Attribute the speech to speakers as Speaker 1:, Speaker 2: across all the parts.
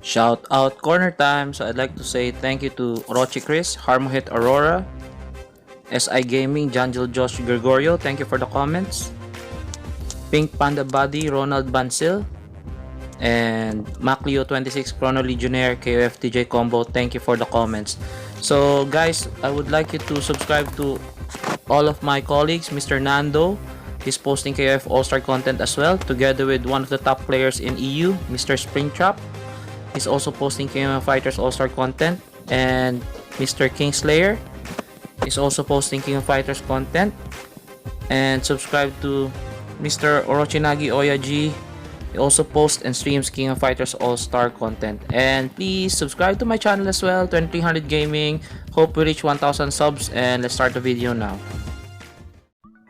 Speaker 1: Shout out corner time. So I'd like to say thank you to Orochi Chris, Harmohit Aurora, SI Gaming, Janjel Josh Gregorio. Thank you for the comments. Pink Panda Buddy, Ronald Bansil, and Macleo26 Chrono Legionnaire, KOF TJ Combo. Thank you for the comments. So guys, I would like you to subscribe to all of my colleagues. Mr. Nando, he's posting KOF All-Star content as well, together with one of the top players in EU, Mr. SPRINGTRAP. He's also posting King of Fighters All-Star content. And Mr. KINGSLAYER is also posting King of Fighters content. And subscribe to Mr. OROCHINAGI-OYAGI. He also posts and streams King of Fighters All-Star content. And please subscribe to my channel as well, 2300 Gaming. Hope we reach 1000 subs, and let's start the video now.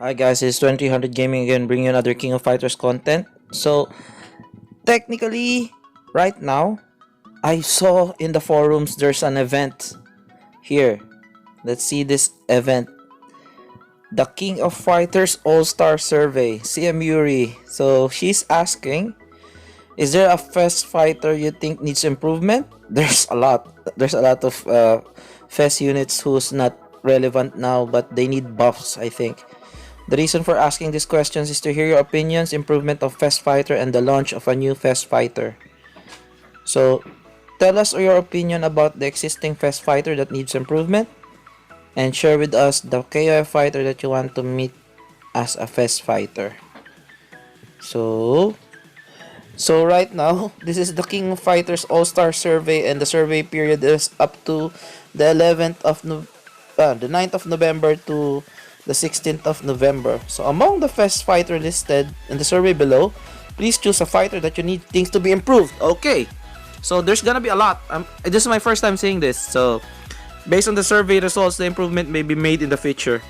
Speaker 1: Hi guys, it's 2300 Gaming again, bringing you another King of Fighters content. So technically, right now, I saw in the forums there's an event here. Let's see this event. The King of Fighters All-Star Survey, CM Yuri. So she's asking, is there a FES fighter you think needs improvement? There's a lot. There's a lot of FES units who's not relevant now, but they need buffs, I think. The reason for asking these questions is to hear your opinions, improvement of FES fighter, and the launch of a new FES fighter. So tell us your opinion about the existing FES fighter that needs improvement, and share with us the KOF fighter that you want to meet as a FES fighter. So right now, this is the King of Fighters All-Star Survey, and the survey period is up to the 11th of the 9th of November to the 16th of November. So among the FES fighter listed in the survey below, please choose a fighter that you need things to be improved. Okay, so there's gonna be a lot. This is my first time seeing this, so based on the survey results, the improvement may be made in the future.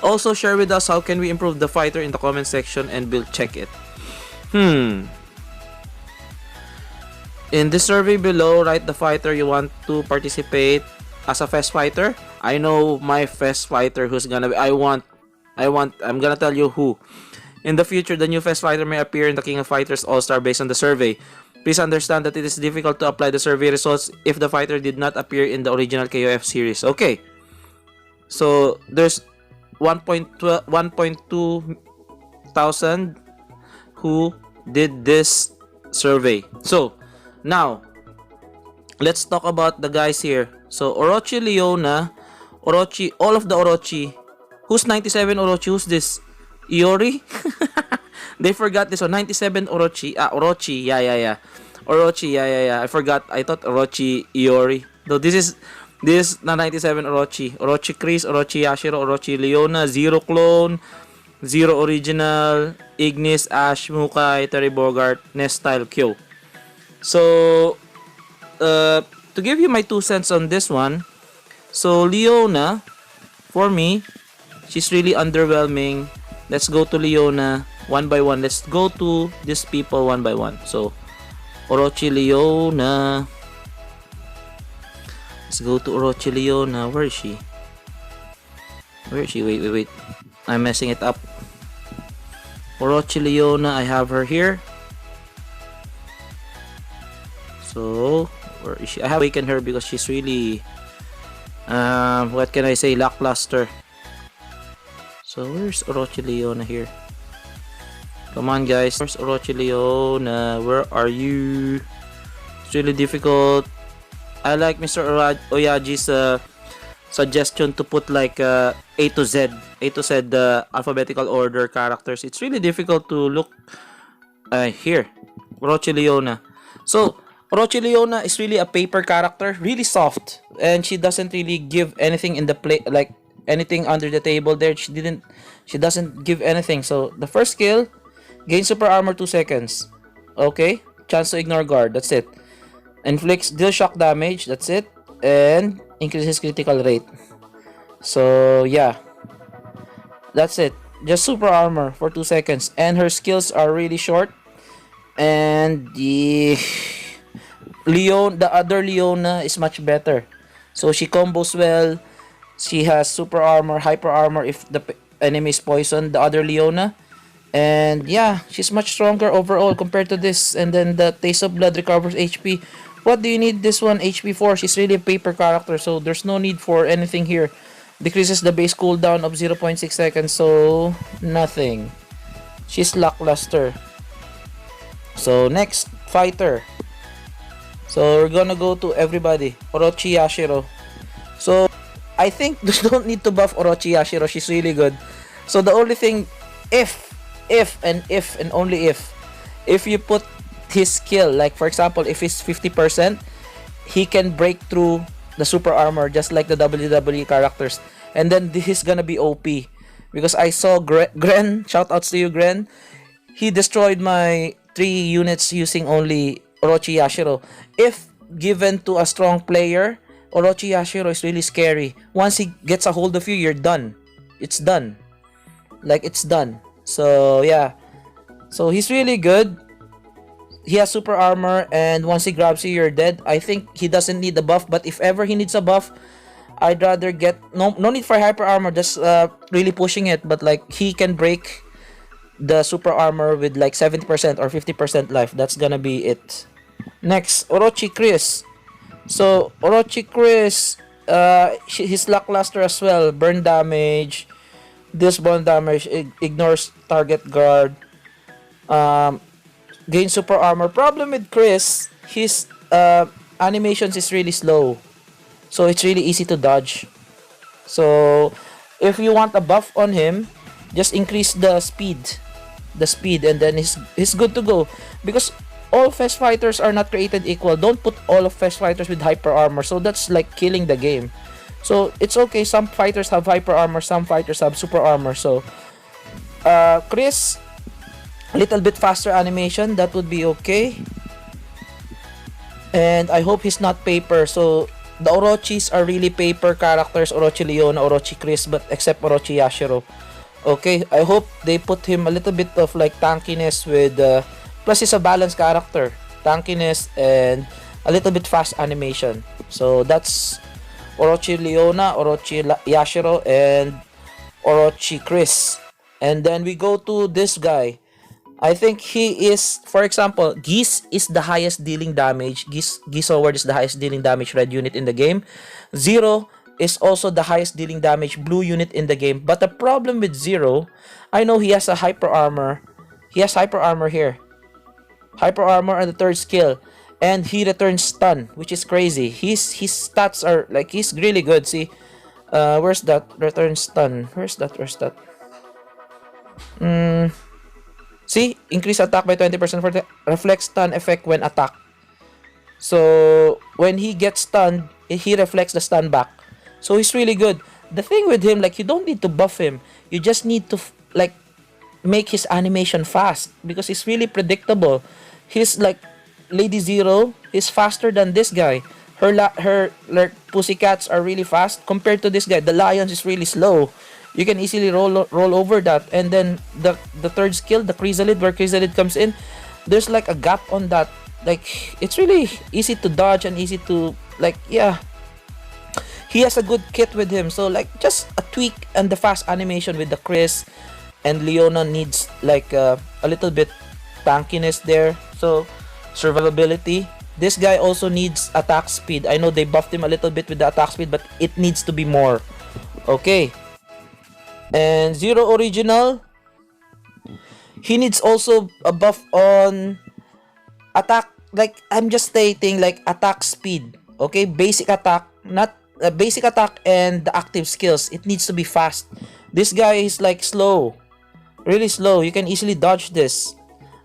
Speaker 1: Also, share with us how can we improve the fighter in the comment section, and we'll check it. In this survey below, write the fighter you want to participate as a FES fighter. I know my FES fighter who's gonna be. I'm gonna tell you who. In the future, the new FES fighter may appear in the King of Fighters All-Star based on the survey. Please understand that it is difficult to apply the survey results if the fighter did not appear in the original KOF series. Okay, so there's 1.2 thousand who did this survey. So now let's talk about the guys here. So Orochi, Leona, Orochi, all of the Orochi. Who's 97 Orochi? Who's this? Iori? They forgot this one. 97 Orochi. Orochi. Yeah. Orochi. Yeah. I forgot. I thought Orochi Iori. Though this is the 97 Orochi. Orochi Chris, Orochi Yashiro, Orochi Leona, Zero Clone, Zero Original, Ignis, Ash, Mukai, Terry Bogart, Nestyle, Kyo. So to give you my 2 cents on this one, so Leona, for me, she's really underwhelming. Let's go to Leona one by one. Let's go to these people one by one. So Orochi, Leona. Let's go to Orochi, Leona. Where is she? Wait. I'm messing it up. Orochi, Leona. I have her here. So where is she? I have awakened her because she's really what can I say, lackluster. So where's Orochi Leona here? Come on guys, where's Orochi Leona? Where are you? It's really difficult. I like Mr. Oyagi's suggestion to put like A to Z alphabetical order characters. It's really difficult to look here. Orochi Leona. So Orochi Leona is really a paper character, really soft, and she doesn't really give anything in the play, like anything under the table there. She doesn't give anything. So the first skill, gain super armor 2 seconds. Okay, chance to ignore guard, that's it. Inflicts deal shock damage, that's it, and increases critical rate. So yeah, that's it. Just super armor for 2 seconds, and her skills are really short. And the other Leona is much better. So she combos well. She has super armor, hyper armor if the enemy is poisoned. The other Leona, And yeah, she's much stronger overall compared to this. And then the Taste of Blood recovers HP. What do you need this one HP for? She's really a paper character, so there's no need for anything here. Decreases the base cooldown of 0.6 seconds, so nothing. She's lackluster. So next fighter. So we're gonna go to everybody. Orochi Yashiro. So I think you don't need to buff Orochi Yashiro. She's really good. So the only thing, if and only if you put his skill, like for example, if he's 50%, he can break through the super armor just like the WWE characters, and then this is gonna be OP. Because I saw Gren, shoutouts to you, Gren. He destroyed my 3 units using only Orochi Yashiro. If given to a strong player, Orochi Yashiro is really scary. Once he gets a hold of you, you're done. It's done. Like, it's done. So, yeah. So, he's really good. He has super armor, and once he grabs you, you're dead. I think he doesn't need the buff, but if ever he needs a buff, I'd rather get... No need for hyper armor, just really pushing it. But, like, he can break the super armor with, like, 70% or 50% life. That's gonna be it. Next, Orochi Chris. So, Orochi Chris, he's lackluster as well. Burn damage, disbond damage, ignores target guard, gain super armor. Problem with Chris, his animations is really slow. So, it's really easy to dodge. So, if you want a buff on him, just increase the speed. And then he's good to go. Because all FES fighters are not created equal. Don't put all of FES fighters with hyper armor. So that's like killing the game. So it's okay. Some fighters have hyper armor. Some fighters have super armor. So Chris, a little bit faster animation. That would be okay. And I hope he's not paper. So the Orochis are really paper characters. Orochi Leona, Orochi Chris, but except Orochi Yashiro. Okay, I hope they put him a little bit of like tankiness with... plus he's a balanced character, tankiness and a little bit fast animation. So that's Orochi Leona, Orochi Yashiro, and Orochi Chris. And then we go to this guy. I think he is, for example, Geese is the highest dealing damage. Geese Howard is the highest dealing damage red unit in the game. Zero is also the highest dealing damage blue unit in the game. But the problem with Zero, I know he has a hyper armor. He has hyper armor here. Hyper armor on the 3rd skill, and he returns stun, which is crazy. His stats are like, he's really good. See, where's that return stun? Where's that? See, increase attack by 20% for the reflex stun effect when attacked. So when he gets stunned, he reflects the stun back. So he's really good. The thing with him, like, you don't need to buff him. You just need to like make his animation fast, because he's really predictable. He's like Lady Zero is faster than this guy. Her like pussycats are really fast compared to this guy. The lions is really slow. You can easily roll over that. And then the 3rd skill, the chrysalid, where chrysalid comes in, there's like a gap on that. Like, it's really easy to dodge and easy to, like, yeah. He has a good kit with him. So like, just a tweak and the fast animation with the Chris. And Leona needs like a little bit tankiness there. So survivability. This guy also needs attack speed. I know they buffed him a little bit with the attack speed, but it needs to be more. Okay. And Zero Original, he needs also a buff on attack. Like, I'm just stating, like, attack speed. Okay, basic attack, not basic attack and the active skills. It needs to be fast. This guy is like slow. Really slow. You can easily dodge this.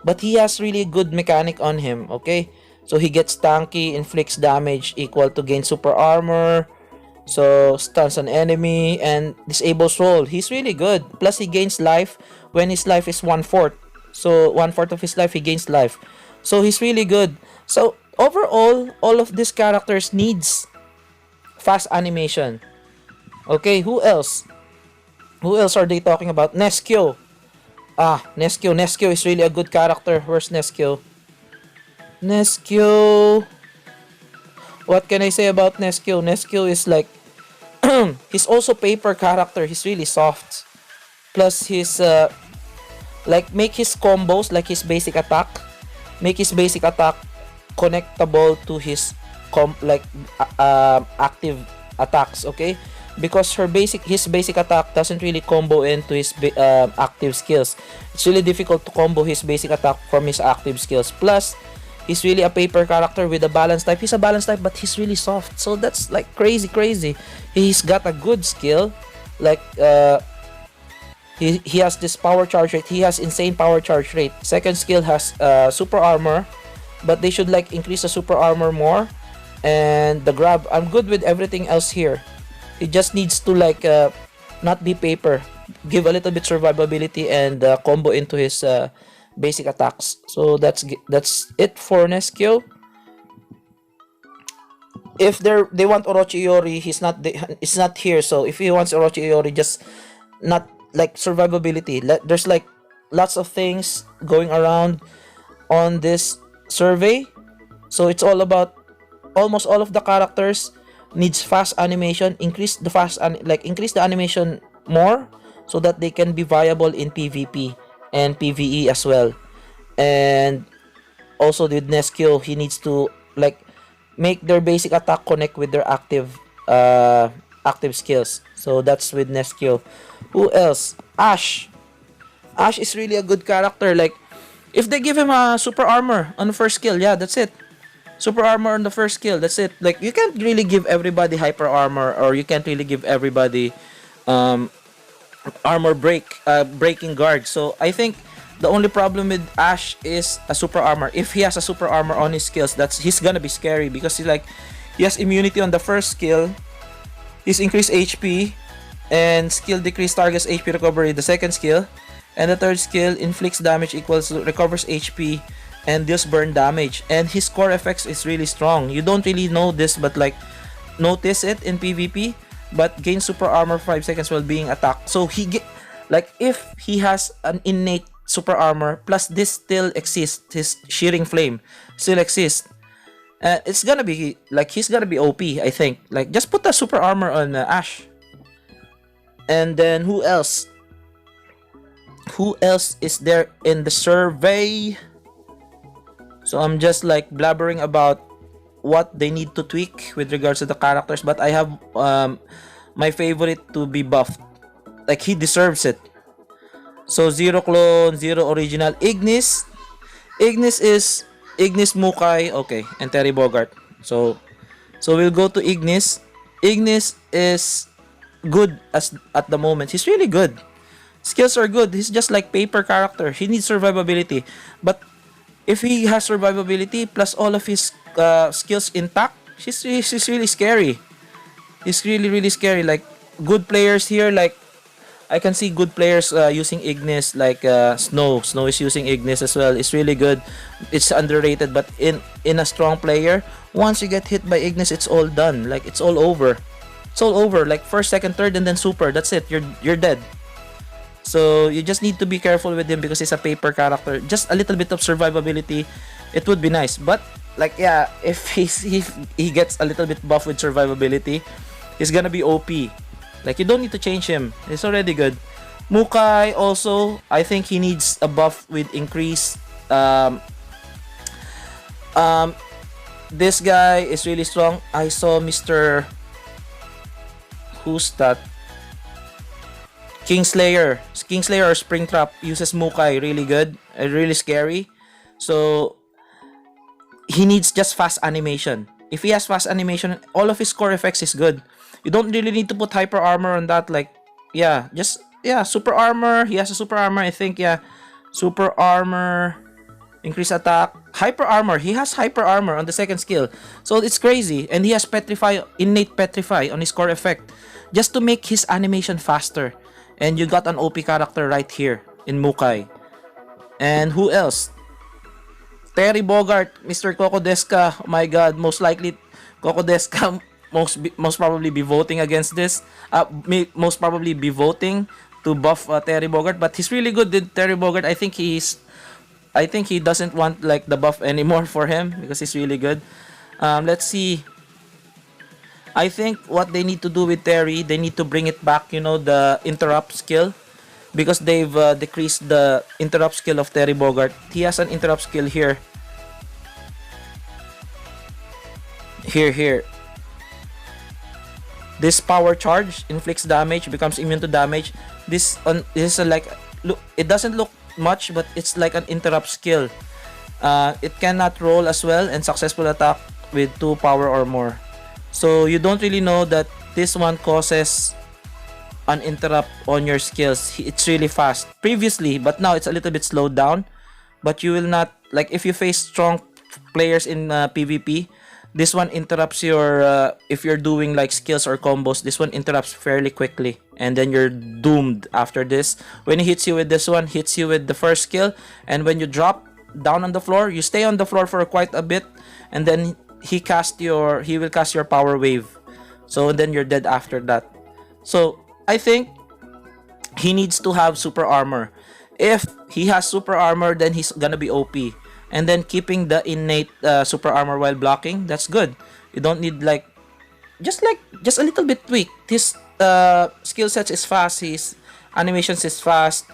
Speaker 1: But he has really good mechanic on him. Okay. So he gets tanky, inflicts damage equal to gain super armor. So stuns an enemy and disables roll. He's really good. Plus he gains life when his life is 1/4. So 1/4 of his life he gains life. So he's really good. So overall, all of these characters needs fast animation. Okay, who else? Who else are they talking about? Neskyo. Neskyo. Neskyo is really a good character. Where's Neskyo? Neskyo. What can I say about Neskyo? Neskyo is like, he's also paper character. He's really soft. Plus he's
Speaker 2: Like make his combos, like his basic attack, make his basic attack connectable to his active attacks, okay? Because his basic attack doesn't really combo into his active skills. It's really difficult to combo his basic attack from his active skills. Plus, he's really a paper character with a balance type. He's a balance type, but he's really soft. So that's like crazy. He's got a good skill. Like he has this power charge rate. He has insane power charge rate. Second skill has super armor, but they should like increase the super armor more. And the grab, I'm good with everything else here. He just needs to like not be paper, give a little bit survivability and combo into his basic attacks. So that's it for Neskyo. If they want Orochi Iori, it's not here. So if he wants Orochi Iori, just not like survivability. There's like lots of things going around on this survey. So it's all about almost all of the characters needs fast animation. Increase the animation more so that they can be viable in PvP and PvE as well. And also with Neskyo, he needs to like make their basic attack connect with their active skills. So that's with Neskyo. Who else? Ash is really a good character. Like if they give him a super armor on the first skill, yeah, that's it. Super armor on the first skill, that's it. Like you can't really give everybody hyper armor, or you can't really give everybody armor breaking guard. So I think the only problem with Ash is a super armor. If he has a super armor on his skills, he's gonna be scary because he has immunity on the first skill, he's increased HP, and skill decrease targets HP recovery the second skill, and the third skill inflicts damage equals recovers HP and deals burn damage. And his core effects is really strong. You don't really know this, but like notice it in PvP. But gain super armor for 5 seconds while being attacked. So if he has an innate super armor plus this still exists, his shearing flame still exists, it's gonna be like he's gonna be OP. I think like just put the super armor on Ash. And then who else is there in the survey? So I'm just like blabbering about what they need to tweak with regards to the characters, but I have my favorite to be buffed. Like he deserves it. So 0 clone, 0 original. Ignis is Ignis Mukai, okay, and Terry Bogart. So we'll go to Ignis. Ignis is good at the moment. He's really good. Skills are good. He's just like paper character. He needs survivability, but if he has survivability plus all of his skills intact, he's really scary. He's really scary. Like good players here, like I can see good players using Ignis, like Snow is using Ignis as well. It's really good. It's underrated, but in a strong player, once you get hit by Ignis, it's all done. Like it's all over. Like first, second, third, and then super. That's it. You're dead. So you just need to be careful with him because he's a paper character. Just a little bit of survivability, it would be nice. But like yeah, if he gets a little bit buff with survivability, he's gonna be OP. Like you don't need to change him. He's already good. Mukai also, I think he needs a buff with increase. This guy is really strong. I saw Mr. Who's that? KINGSLAYER or SPRINGTRAP uses Mukai, really good, really scary. So he needs just fast animation. If he has fast animation, all of his core effects is good. You don't really need to put hyper armor on that. Like super armor. He has a super armor, I think. Yeah, super armor, increase attack, hyper armor. He has hyper armor on the second skill, so it's crazy. And he has innate petrify on his core effect, just to make his animation faster. And you got an OP character right here in Mukai. And who else? Terry Bogart, Mr. Kokodeska. Oh my god, most likely Kokodeska most probably be voting against this. Most probably be voting to buff Terry Bogart, but he's really good with Terry Bogart. I think he doesn't want like the buff anymore for him because he's really good. Let's see. I think what they need to do with Terry, they need to bring it back, you know, the interrupt skill. because they've decreased the interrupt skill of Terry Bogart. He has an interrupt skill here. Here. This power charge inflicts damage, becomes immune to damage. This is like, look, it doesn't look much, but it's like an interrupt skill. It cannot roll as well, and successful attack with 2 power or more. So you don't really know that this one causes an interrupt on your skills. It's really fast previously, but now it's a little bit slowed down. But you will not, like, if you face strong players in PvP, this one interrupts your if you're doing like skills or combos, this one interrupts fairly quickly, and then you're doomed after this. When he hits you with this one, hits you with the first skill, and when you drop down on the floor, you stay on the floor for quite a bit, and then he will cast your power wave. So then you're dead after that. So I think he needs to have super armor. If he has super armor, then he's gonna be OP. And then keeping the innate super armor while blocking, that's good. You don't need like just a little bit tweak. His skill sets is fast, his animations is fast,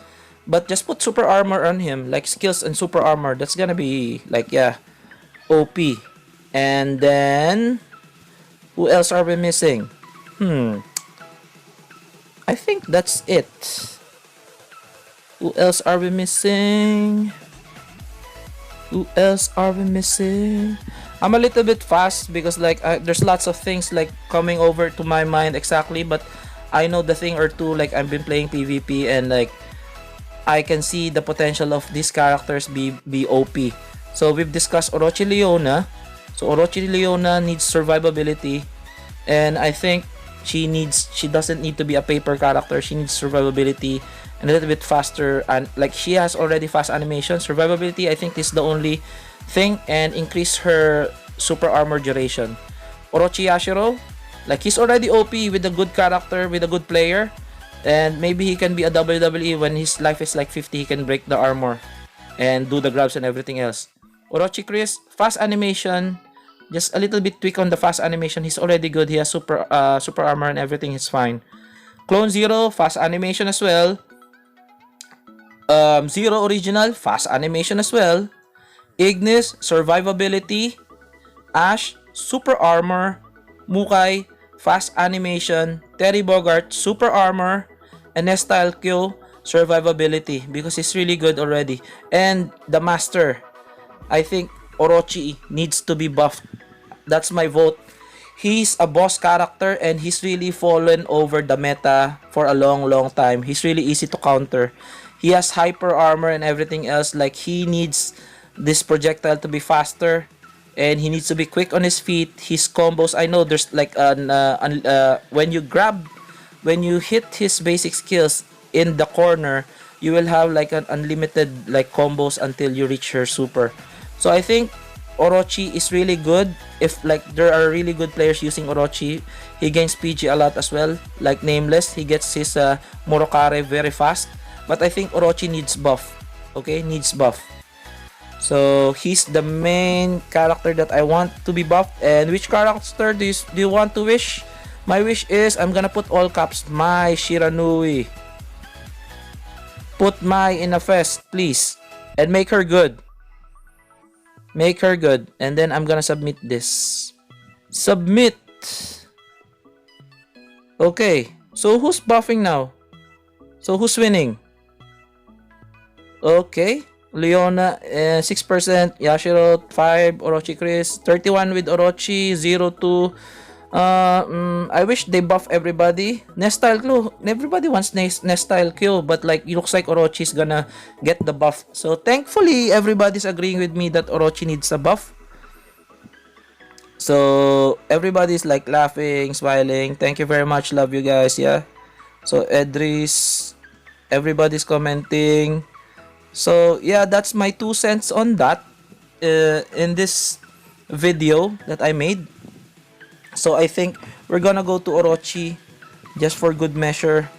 Speaker 2: but just put super armor on him, like skills and super armor. That's gonna be like, yeah, OP. And then who else are we missing? I think that's it. Who else are we missing? I'm a little bit fast because like there's lots of things like coming over to my mind exactly, but I know the thing or two. Like, I've been playing PvP, and like I can see the potential of these characters be OP. So we've discussed Orochi Leona. So Orochi Leona needs survivability, and I think she doesn't need to be a paper character. She needs survivability and a little bit faster, and like she has already fast animation. Survivability, I think, is the only thing, and increase her super armor duration. Orochi Yashiro, like, he's already OP with a good character, with a good player, and maybe he can be a WWE when his life is like 50. He can break the armor and do the grabs and everything else. Orochi Chris, fast animation, just a little bit tweak on the fast animation. He's already good. He has super armor and everything is fine. Clone Zero, fast animation as well. Zero Original, fast animation as well. Ignis, survivability. Ash, super armor. Mukai, fast animation. Terry Bogart, super armor. And Style Q, survivability, because he's really good already. And the master, I think Orochi needs to be buffed. That's my vote. He's a boss character, and he's really fallen over the meta for a long time. He's really easy to counter. He has hyper armor and everything else. Like, he needs this projectile to be faster, and he needs to be quick on his feet. His combos, I know there's like when you hit his basic skills in the corner, you will have like an unlimited like combos until you reach her super. So I think Orochi is really good. If like there are really good players using Orochi, he gains PG a lot as well. Like Nameless, he gets his Morokare very fast. But I think Orochi needs buff. Okay, needs buff. So he's the main character that I want to be buffed. And which character do you want to wish? My wish is, I'm gonna put all caps, Mai Shiranui. Put Mai in a FES, please, and make her good. Make her good. And then I'm gonna submit this. Submit. Okay, so who's buffing now? So who's winning? Okay, Leona 6%, Yashiro 5, Orochi Chris 31 with Orochi, 0-2. I wish they buff everybody. Nestyle Q, everybody wants Nestyle Q, but like it looks like Orochi's gonna get the buff. So thankfully everybody's agreeing with me that Orochi needs a buff. So everybody's like laughing, smiling. Thank you very much, love you guys. Yeah. So Edris, everybody's commenting. So yeah, that's my 2 cents on that in this video that I made. So I think we're gonna go to Orochi just for good measure.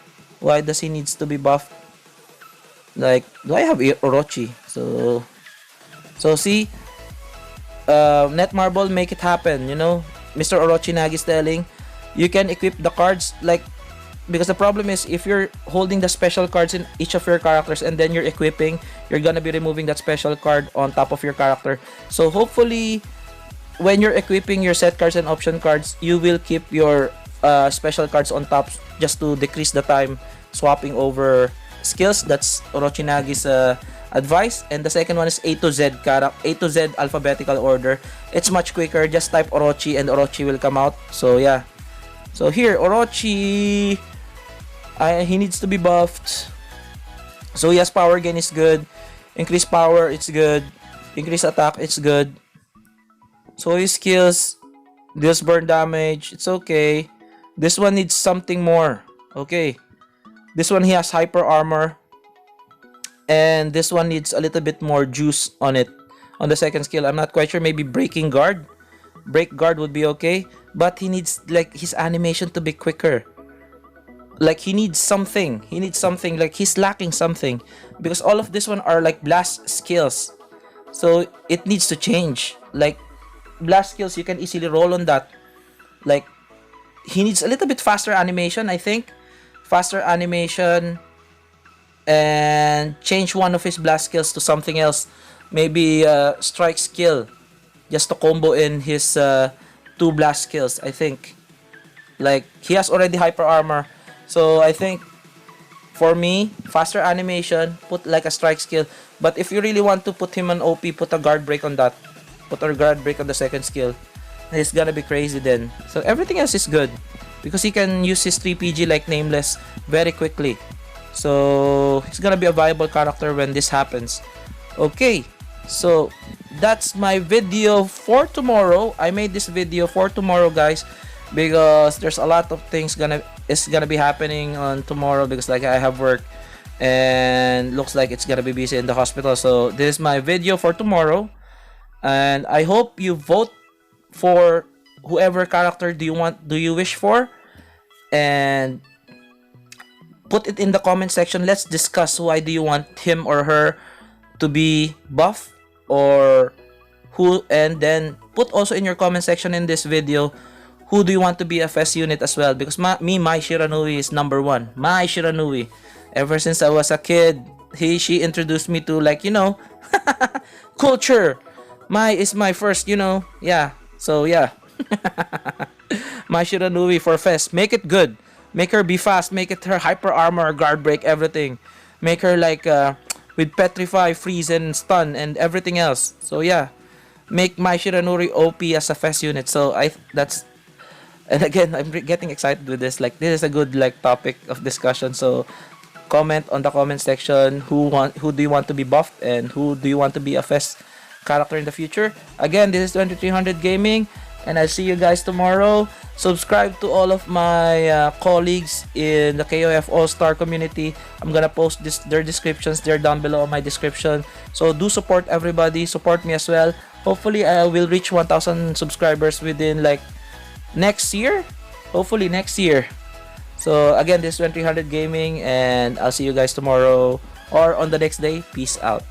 Speaker 2: Why does he needs to be buffed? Like, do I have Orochi? So see, Netmarble, make it happen. You know, Mr. Orochinagi is telling you can equip the cards. Like, because the problem is if you're holding the special cards in each of your characters and then you're equipping, you're gonna be removing that special card on top of your character. So hopefully when you're equipping your set cards and option cards, you will keep your special cards on top just to decrease the time swapping over skills. That's Orochinagi-'s advice. And the second one is A to Z alphabetical order. It's much quicker. Just type Orochi and Orochi will come out. So yeah. So here, Orochi, he needs to be buffed. So yes, power gain is good. Increase power, it's good. Increase attack, it's good. So his skills, deals burn damage, it's okay. This one needs something more. Okay. This one, he has hyper armor. And this one needs a little bit more juice on it. On the second skill, I'm not quite sure. Maybe breaking guard. Break guard would be okay. But he needs like his animation to be quicker. Like he needs something. He needs something. Like he's lacking something. Because all of this one are like blast skills. So it needs to change. Like blast skills, you can easily roll on that. Like he needs a little bit faster animation, I think. Faster animation. And change one of his blast skills to something else. Maybe strike skill. Just to combo in his 2 blast skills, I think. Like he has already hyper armor. So I think for me, faster animation, put like a strike skill. But if you really want to put him on OP, put a guard break on that. Put a guard break on the second skill. It's gonna be crazy then. So everything else is good. Because he can use his 3PG like Nameless very quickly. So he's gonna be a viable character when this happens. Okay, so that's my video for tomorrow. I made this video for tomorrow, guys, because there's a lot of things gonna be happening on tomorrow, because like I have work and looks like it's gonna be busy in the hospital. So this is my video for tomorrow, and I hope you vote for whoever character do you wish for, and put it in the comment section. Let's discuss why do you want him or her to be buff, or who, and then put also in your comment section in this video who do you want to be a FES unit as well, because my Shiranui is number 1. My Shiranui, ever since I was a kid, she introduced me to, like, you know, culture. Mai is my first, you know, yeah. So yeah. My Shiranui for FES. Make it good. Make her be fast. Make it her hyper armor, guard break, everything. Make her like with petrify, freeze, and stun, and everything else. So yeah, make my Shiranui OP as a FES unit. So and again, I'm getting excited with this. Like, this is a good like topic of discussion. So comment on the comment section who do you want to be buffed, and who do you want to be a FES character in the future. Again, this is 2300 Gaming, and I'll see you guys tomorrow. Subscribe to all of my colleagues in the KOF All-Star community. I'm gonna post their descriptions. They're down below in my description. So do support everybody. Support me as well. Hopefully, I will reach 1,000 subscribers within like next year. Hopefully next year. So again, this is 2300 Gaming, and I'll see you guys tomorrow or on the next day. Peace out.